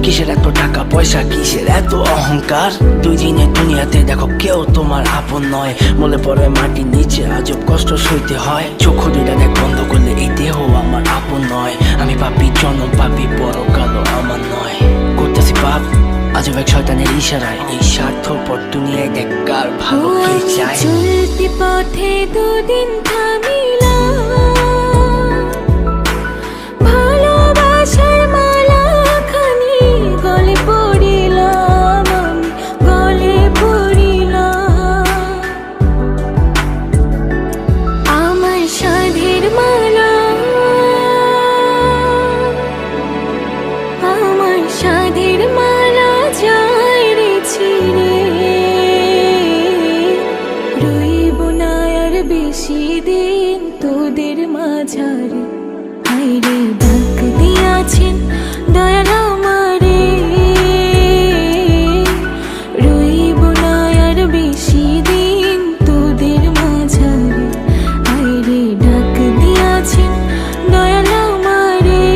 কিসের এত টাকা পয়সা, কিসের এত অহংকার? দুই দিনের দুনিয়াতে দেখো কেউ তোমার আপন নয়। মলে পড়ে মাটির নিচে আজব কষ্ট সইতে হয়। চক্ষু দুইটা দেখ বন্ধ করলে এই দেহ আমার আপন নয়। আমি পাপী জনম পাপী, পরকালও আমার নয়। করতেছি পাপ আজব এক শয়তানের ইশারায়। এই স্বার্থপর দুনিয়ায় দেখ কার ভালো কে চায়। চলতি পথে দুদিন থামিলাম, ভালোবাসার মালাখানি গলে পড়িলাম, আমি গলে পড়িলাম। আমার সাধের মালা, আমার সাধের মালা যায় রে ছিঁড়ে। রইব না আর বেশি দিন তোদের মাঝারে। হায়রে ডাক দিয়াছেন দয়াল আমারে। রইব না আর বেশি দিন তোদের মাঝারে। হায়রে ডাক দিয়াছেন দয়াল আমারে।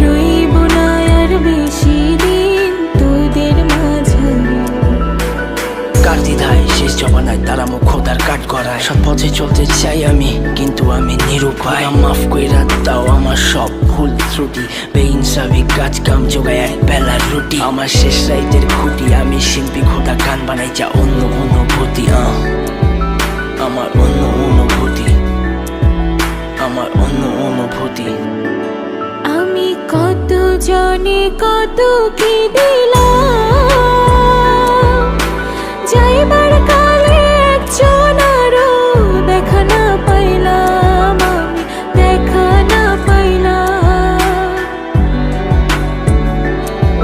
রইব না আর বেশি দিন তোদের মাঝারে। কার দ্বিধায় শেষ জমানায় তারা মুখ খোদার কাট করায়। সৎ পথে চলতে চাই আমি কিন্তু আমি নিরুপায়। মাফ কইরা দাও আমার সব ভুল ত্রুটি। বেইনসাফি কাজ কাম জোগায় এক বেলার রুটি। আমার শেষ রাইতের খুঁটি, আমি শিল্পী খোদা গান বানাই যা অন্য অনুভূতি। আমার অন্য অনুভূতি, আমার অন্য অনুভূতি। আমি কত জনে কত কি দিলাম, যাইবার কালে একজন আরো দেখা না পাইলাম, আমি দেখা না পাইলাম।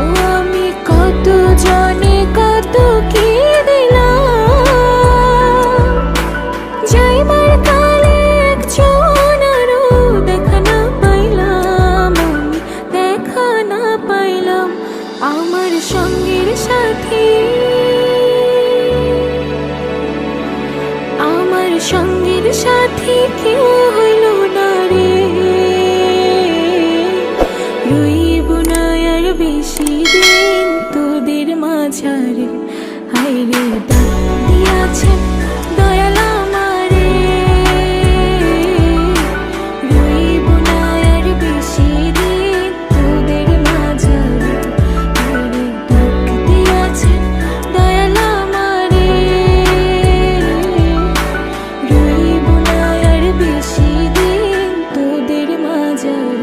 ও আমি কত জনে কত কি দিলাম, যাইবার কালে একজন আরো দেখা না পাইলাম, আমি দেখা না পাইলাম। আমার সঙ্গের সাথী, আমার সঙ্গের সাথী কেউ হইল না রে। রইব না আর বেশি দিন তোদের মাঝারে। হায়রে ডাক দিয়াছেন দয়াল আমারে। রইব না আর বেশি দিন তোদের মাঝারে। হায়রে ডাক দিয়াছেন দয়াল আমারে। রইব না আর বেশি দিন তোদের মাঝারে।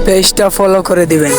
পেজটা ফলো করে দিবেন।